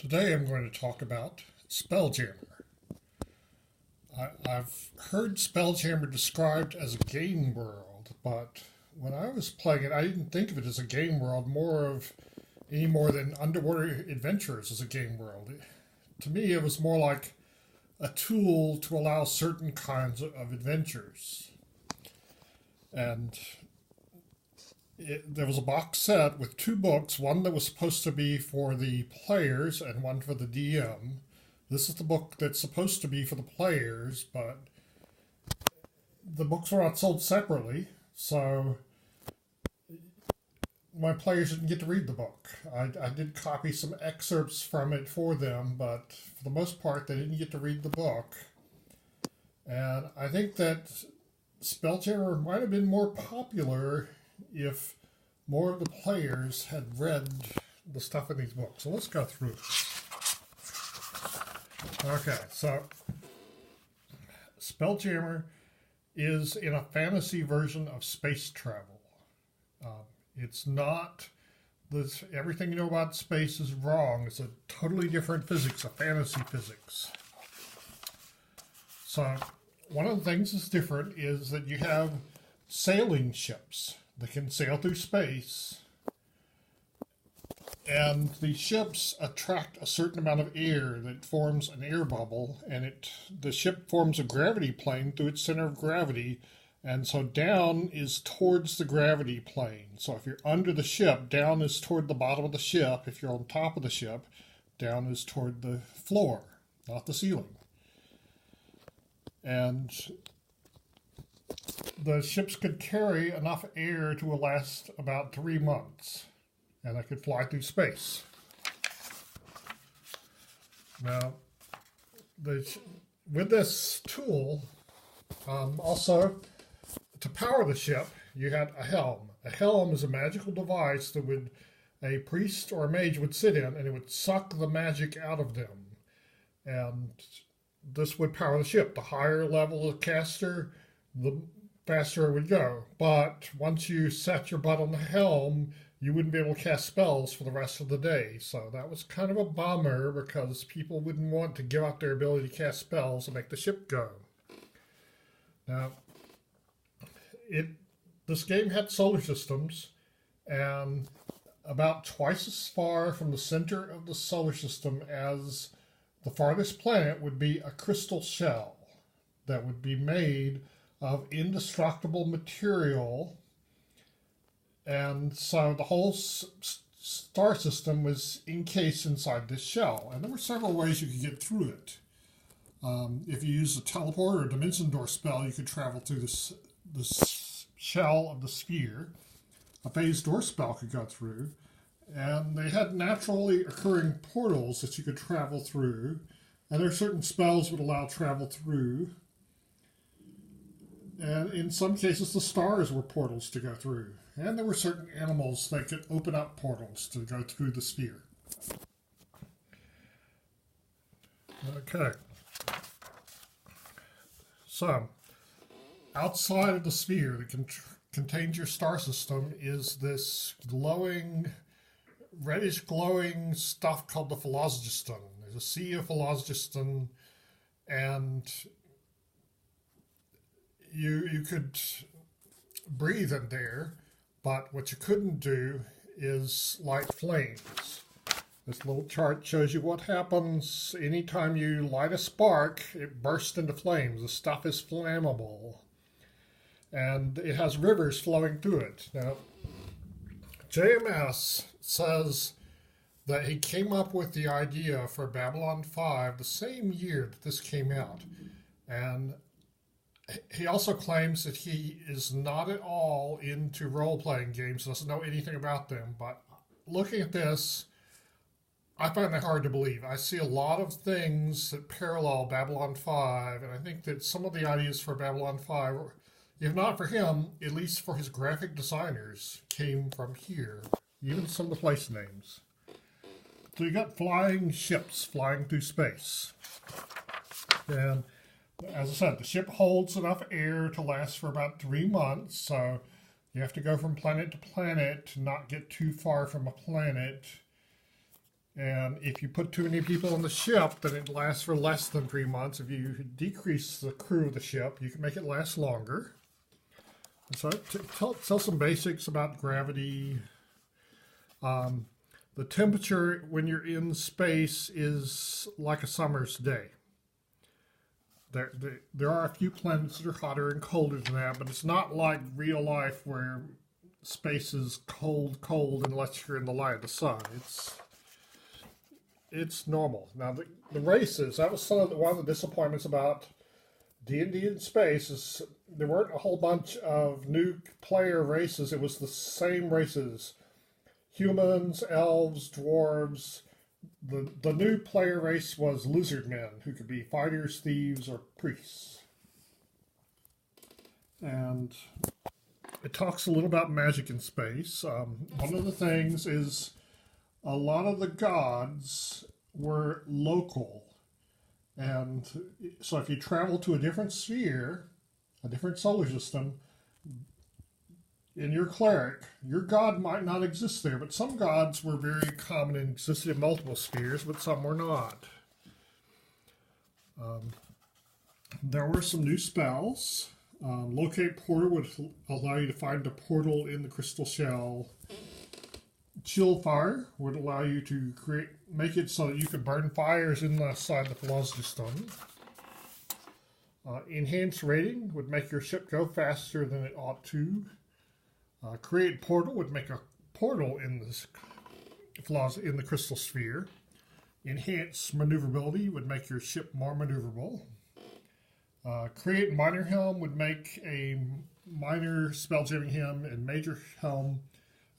Today I'm going to talk about Spelljammer. I've heard Spelljammer described as a game world, but when I was playing it, I didn't think of it as a game world any more than Underwater Adventures as a game world. To me, it was more like a tool to allow certain kinds of adventures. And there was a box set with two books, one that was supposed to be for the players and one for the DM. This is the book that's supposed to be for the players, but the books were not sold separately, so my players didn't get to read the book. I did copy some excerpts from it for them, but for the most part, they didn't get to read the book. And I think that Spelljammer might have been more popular if more of the players had read the stuff in these books. So let's go through it. Okay, so Spelljammer is in a fantasy version of space travel. It's not this, everything you know about space is wrong. It's a totally different physics, a fantasy physics. So one of the things that's different is that you have sailing ships that can sail through space, and the ships attract a certain amount of air that forms an air bubble, and the ship forms a gravity plane through its center of gravity, and so down is towards the gravity plane. So if you're under the ship, down is toward the bottom of the ship. If you're on top of the ship, down is toward the floor, not the ceiling. And the ships could carry enough air to last about 3 months, and they could fly through space. Now, with this tool, also, to power the ship, you had a helm. A helm is a magical device that a priest or a mage would sit in, and it would suck the magic out of them. And this would power the ship. The higher level of caster, the faster it would go. But once you set your butt on the helm, you wouldn't be able to cast spells for the rest of the day. So that was kind of a bummer because people wouldn't want to give up their ability to cast spells and make the ship go. Now, this game had solar systems, and about twice as far from the center of the solar system as the farthest planet would be a crystal shell that would be made of indestructible material. And so the whole star system was encased inside this shell. And there were several ways you could get through it. If you used a teleport or a dimension door spell, you could travel through this shell of the sphere. A phase door spell could go through. And they had naturally occurring portals that you could travel through. And there are certain spells that would allow travel through. And in some cases, the stars were portals to go through. And there were certain animals that could open up portals to go through the sphere. Okay. So, outside of the sphere that contains your star system is this reddish glowing stuff called the phlogiston. There's a sea of phlogiston, and you could breathe in there, but what you couldn't do is light flames. This little chart shows you what happens anytime you light a spark. It bursts into flames. The stuff is flammable, and it has rivers flowing through it. Now, JMS says that he came up with the idea for Babylon 5 the same year that this came out, and he also claims that he is not at all into role-playing games, doesn't know anything about them, but looking at this, I find that hard to believe. I see a lot of things that parallel Babylon 5, and I think that some of the ideas for Babylon 5, if not for him, at least for his graphic designers, came from here, even some of the place names. So you got flying ships flying through space. And as I said, the ship holds enough air to last for about 3 months, so you have to go from planet to planet to not get too far from a planet. And if you put too many people on the ship, then it lasts for less than 3 months. If you decrease the crew of the ship, you can make it last longer. And so tell some basics about gravity. The temperature when you're in space is like a summer's day. There are a few planets that are hotter and colder than that, but it's not like real life where space is cold unless you're in the light of the sun. It's normal. Now the races, that was one of the disappointments about D&D in space is there weren't a whole bunch of new player races. It was the same races. Humans, elves, dwarves. The new player race was lizard men, who could be fighters, thieves, or priests. And it talks a little about magic in space. One of the things is a lot of the gods were local. And so if you travel to a different sphere, a different solar system, in your cleric, your god might not exist there, but some gods were very common and existed in multiple spheres, but some were not. There were some new spells. Locate Portal would allow you to find a portal in the crystal shell. Chill Fire would allow you to make it so that you could burn fires inside the Philosopher's Stone. Enhanced Rating would make your ship go faster than it ought to. Create Portal would make a portal in the crystal sphere. Enhanced Maneuverability would make your ship more maneuverable. Create Minor Helm would make a minor spelljamming helm and major helm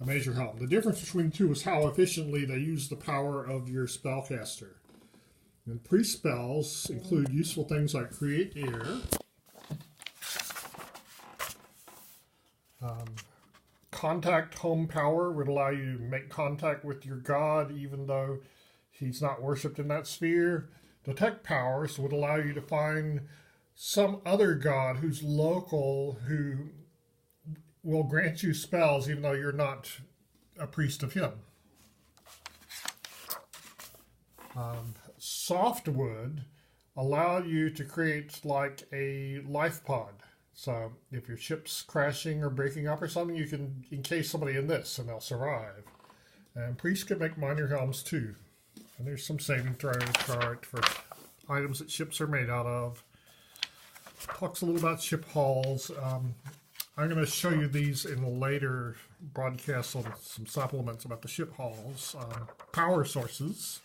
a major helm. The difference between the two is how efficiently they use the power of your spellcaster. And pre-spells include useful things like Create Air, Contact Home Power would allow you to make contact with your god even though he's not worshipped in that sphere. Detect Powers would allow you to find some other god who's local who will grant you spells even though you're not a priest of him. Softwood allow you to create like a life pod. So if your ship's crashing or breaking up or something, you can encase somebody in this and they'll survive. And priests can make minor helms too. And there's some saving throw chart for items that ships are made out of. Talks a little about ship hulls. I'm going to show you these in a later broadcast on some supplements about the ship hulls. Power sources.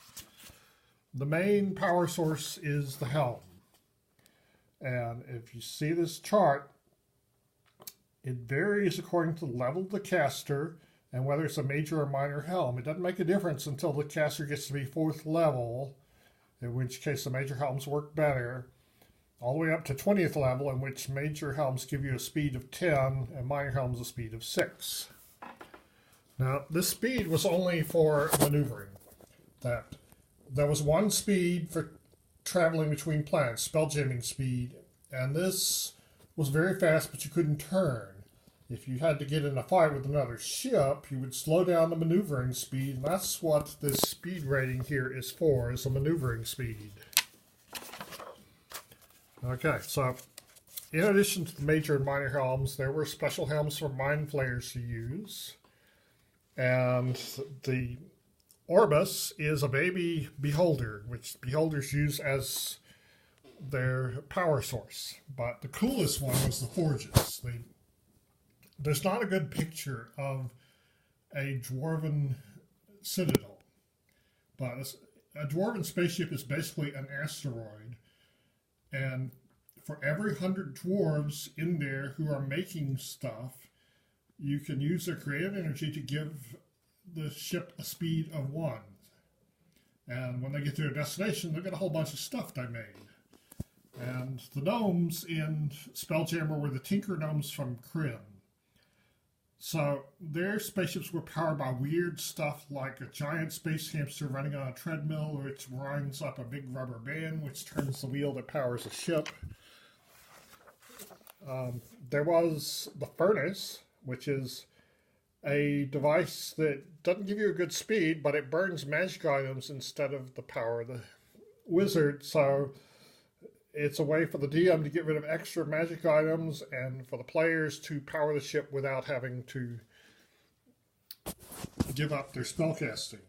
The main power source is the helm. And if you see this chart, it varies according to the level of the caster and whether it's a major or minor helm. It doesn't make a difference until the caster gets to be 4th level, in which case the major helms work better, all the way up to 20th level, in which major helms give you a speed of 10 and minor helms a speed of 6. Now, this speed was only for maneuvering. There was one speed for traveling between planets, spelljamming speed, and this was very fast, but you couldn't turn. If you had to get in a fight with another ship, you would slow down the maneuvering speed, and that's what this speed rating here is for, is a maneuvering speed. Okay, so in addition to the major and minor helms, there were special helms for mind flayers to use, and the Orbis is a baby beholder, which beholders use as their power source. But the coolest one was the Forges. There's not a good picture of a dwarven citadel, but a dwarven spaceship is basically an asteroid, and for every 100 dwarves in there who are making stuff, you can use their creative energy to give the ship a speed of 1. And when they get to their destination, they've got a whole bunch of stuff they made. And the gnomes in Spelljammer were the Tinker Gnomes from Kryn. So their spaceships were powered by weird stuff like a giant space hamster running on a treadmill, which winds up a big rubber band, which turns the wheel that powers a ship. There was the Furnace, which is a device that doesn't give you a good speed, but it burns magic items instead of the power of the wizard. So it's a way for the DM to get rid of extra magic items and for the players to power the ship without having to give up their spellcasting.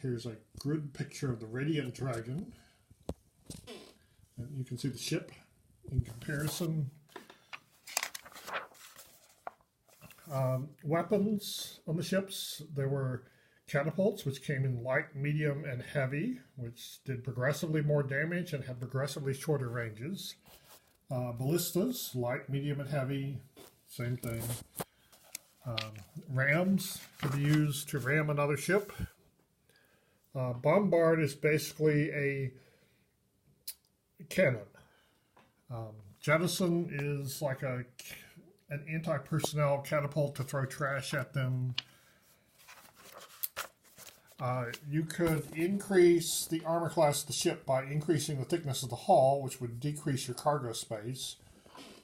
Here's a good picture of the Radiant Dragon. And you can see the ship in comparison. Weapons on the ships, there were catapults, which came in light, medium, and heavy, which did progressively more damage and had progressively shorter ranges. Ballistas, light, medium, and heavy, same thing. Rams could be used to ram another ship. Bombard is basically a cannon. Jettison is like an anti-personnel catapult to throw trash at them. You could increase the armor class of the ship by increasing the thickness of the hull, which would decrease your cargo space,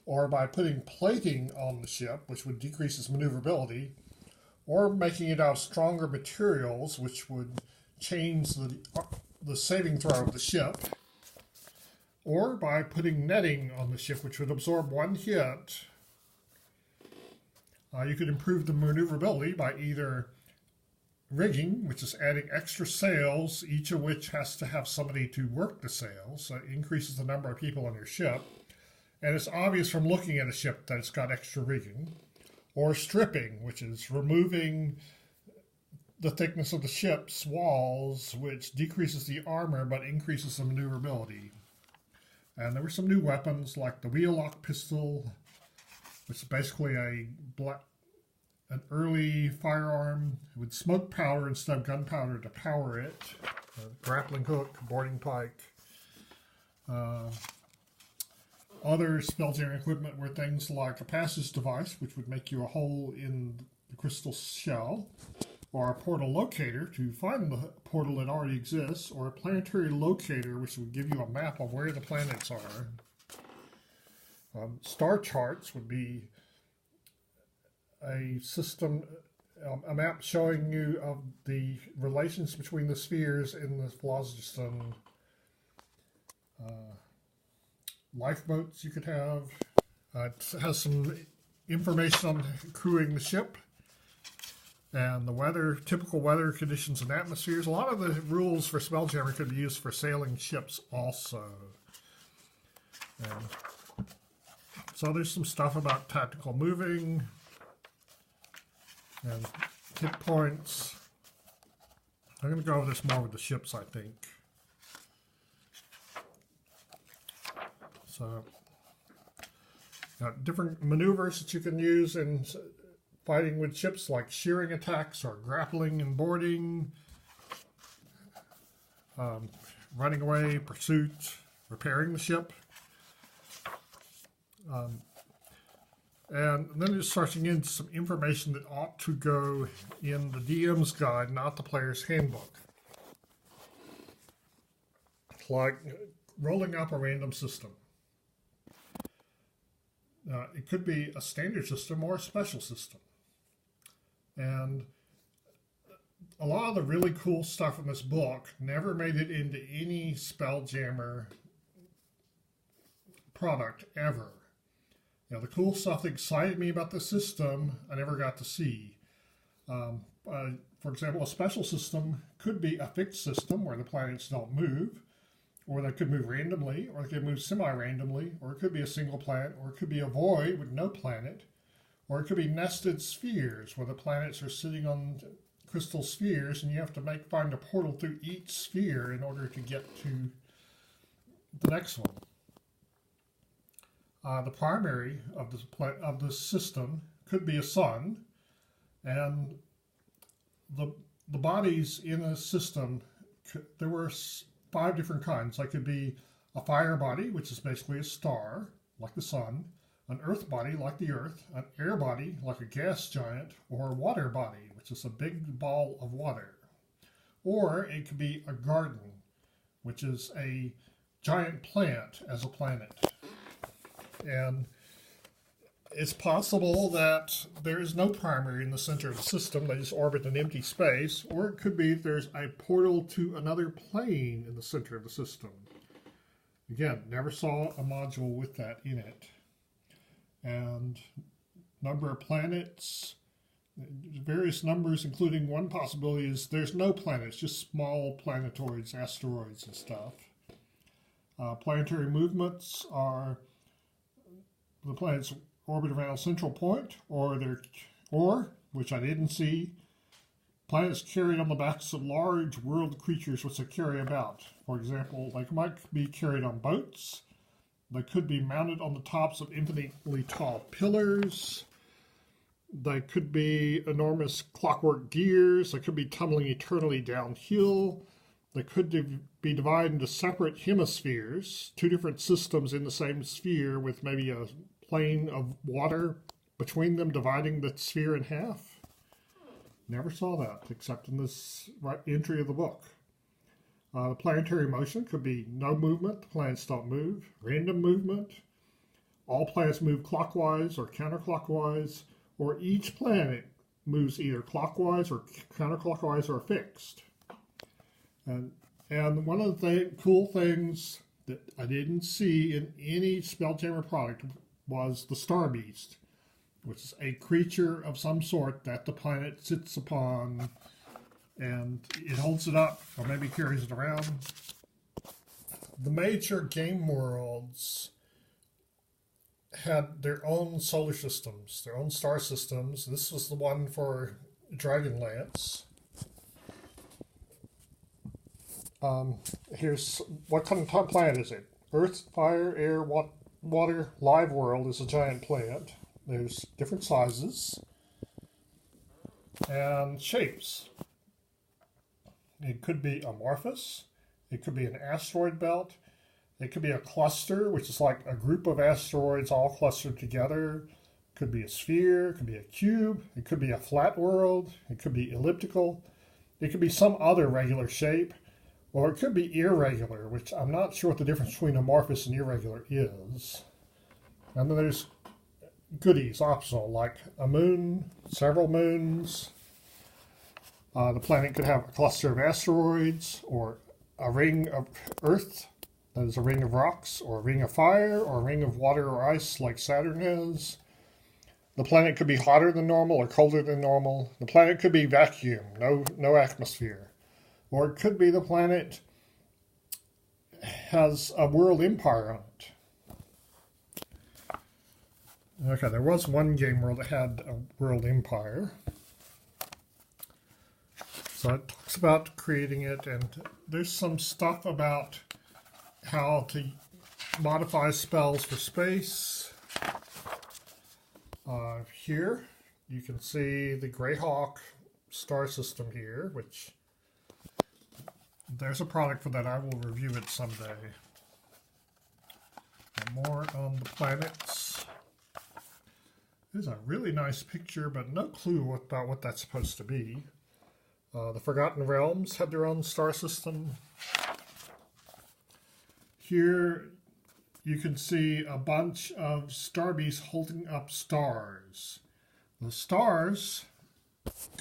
or by putting plating on the ship, which would decrease its maneuverability, or making it out of stronger materials, which would change the saving throw of the ship, or by putting netting on the ship, which would absorb one hit. You could improve the maneuverability by either rigging, which is adding extra sails, each of which has to have somebody to work the sails, so it increases the number of people on your ship, and it's obvious from looking at a ship that it's got extra rigging, or stripping, which is removing the thickness of the ship's walls, which decreases the armor but increases the maneuverability. And there were some new weapons like the wheel-lock pistol, which is basically an early firearm with smoke powder instead of gunpowder to power it. Grappling hook, boarding pike. Other Spelljammer equipment were things like a passage device, which would make you a hole in the crystal shell, or a portal locator to find the portal that already exists, or a planetary locator, which would give you a map of where the planets are. Star charts would be a system, a map showing you of the relations between the spheres in the phlogiston. Lifeboats you could have. It has some information on crewing the ship and the weather, typical weather conditions and atmospheres. A lot of the rules for Spelljammer could be used for sailing ships also. And so there's some stuff about tactical moving and hit points. I'm going to go over this more with the ships, I think. So, different maneuvers that you can use in fighting with ships, like shearing attacks or grappling and boarding, running away, pursuit, repairing the ship. And then it's starting into some information that ought to go in the DM's guide, not the player's handbook. Like rolling up a random system. It could be a standard system or a special system. And a lot of the really cool stuff in this book never made it into any Spelljammer product ever. You know, the cool stuff that excited me about the system, I never got to see. For example, a special system could be a fixed system where the planets don't move, or they could move randomly, or they could move semi-randomly, or it could be a single planet, or it could be a void with no planet, or it could be nested spheres where the planets are sitting on crystal spheres and you have to find a portal through each sphere in order to get to the next one. The primary of the system could be a sun, and the bodies in a system, there were 5 different kinds. Like could be a fire body, which is basically a star, like the sun, an earth body, like the earth, an air body, like a gas giant, or a water body, which is a big ball of water. Or it could be a garden, which is a giant plant as a planet. And it's possible that there is no primary in the center of the system. They just orbit an empty space. Or it could be there's a portal to another plane in the center of the system. Again, never saw a module with that in it. And number of planets, various numbers, including one possibility is there's no planets, just small planetoids, asteroids, and stuff. Planetary movements are the planets orbit around a central point, or which I didn't see, planets carried on the backs of large world creatures which they carry about. For example, they might be carried on boats. They could be mounted on the tops of infinitely tall pillars. They could be enormous clockwork gears. They could be tumbling eternally downhill. They could be divided into separate hemispheres, two different systems in the same sphere with maybe a plane of water between them dividing the sphere in half. Never saw that except in this entry of the book. Planetary motion could be no movement, the planets don't move. Random movement, all planets move clockwise or counterclockwise, or each planet moves either clockwise or counterclockwise or fixed. And one of the cool things that I didn't see in any Spelljammer product was the Star Beast, which is a creature of some sort that the planet sits upon, and it holds it up or maybe carries it around. The major game worlds had their own solar systems, their own star systems. This was the one for Dragonlance. Here's what kind of planet is it? Earth, fire, air, water, live world is a giant planet. There's different sizes and shapes. It could be amorphous. It could be an asteroid belt. It could be a cluster, which is like a group of asteroids all clustered together. It could be a sphere. It could be a cube. It could be a flat world. It could be elliptical. It could be some other regular shape. Or it could be irregular, which I'm not sure what the difference between amorphous and irregular is. And then there's goodies, optional, like a moon, several moons. The planet could have a cluster of asteroids, or a ring of Earth, that is a ring of rocks, or a ring of fire, or a ring of water or ice like Saturn is. The planet could be hotter than normal or colder than normal. The planet could be vacuum, no atmosphere. Or it could be the planet has a world empire on it. Okay, there was one game world that had a world empire. So it talks about creating it, and there's some stuff about how to modify spells for space. Here, you can see the Greyhawk star system here, which there's a product for that. I will review it someday. And more on the planets. There's a really nice picture, but no clue about what that's supposed to be. The Forgotten Realms had their own star system. Here you can see a bunch of star beasts holding up stars. The stars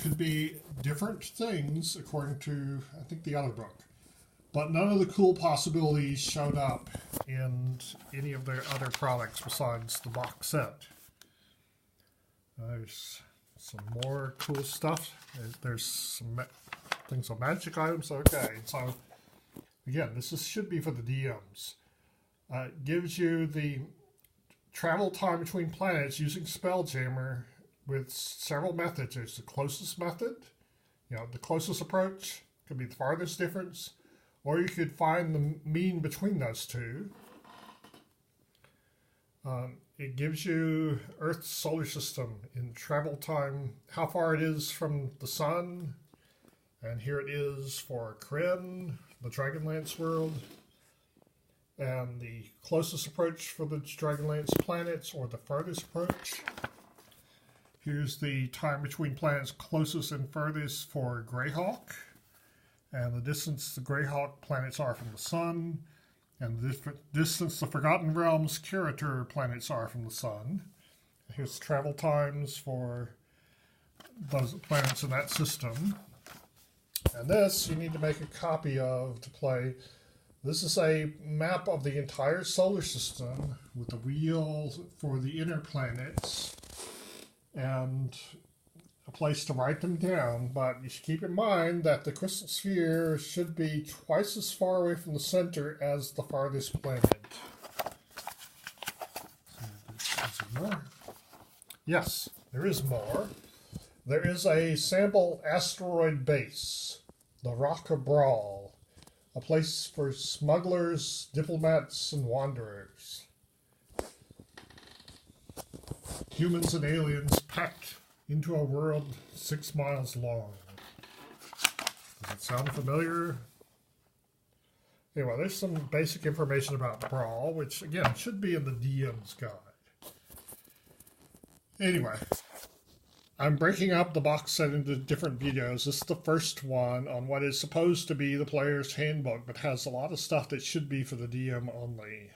could be different things according to, I think, the other book. But none of the cool possibilities showed up in any of their other products besides the box set. There's some more cool stuff. There's some things on magic items. Okay, so again, should be for the DMs. It gives you the travel time between planets using Spelljammer with several methods. There's the closest method, the closest approach could be the farthest difference, or you could find the mean between those two. It gives you Earth's solar system in travel time, how far it is from the sun, and here it is for Kryn, the Dragonlance world, and the closest approach for the Dragonlance planets, or the farthest approach. Here's the time between planets closest and furthest for Greyhawk, and the distance the Greyhawk planets are from the sun, and the distance the Forgotten Realms character planets are from the sun. his travel times for those planets in that system. And this you need to make a copy of to play. This is a map of the entire solar system with the wheel for the inner planets and a place to write them down. But you should keep in mind that the crystal sphere should be twice as far away from the center as the farthest planet. More. Yes, there is more. There is a sample asteroid base, the Rock of Brawl, a place for smugglers, diplomats, and wanderers. Humans and aliens packed into a world 6 miles long. Does it sound familiar? Anyway, there's some basic information about Brawl, which, again, should be in the DM's guide. Anyway, I'm breaking up the box set into different videos. This is the first one on what is supposed to be the player's handbook, but has a lot of stuff that should be for the DM only.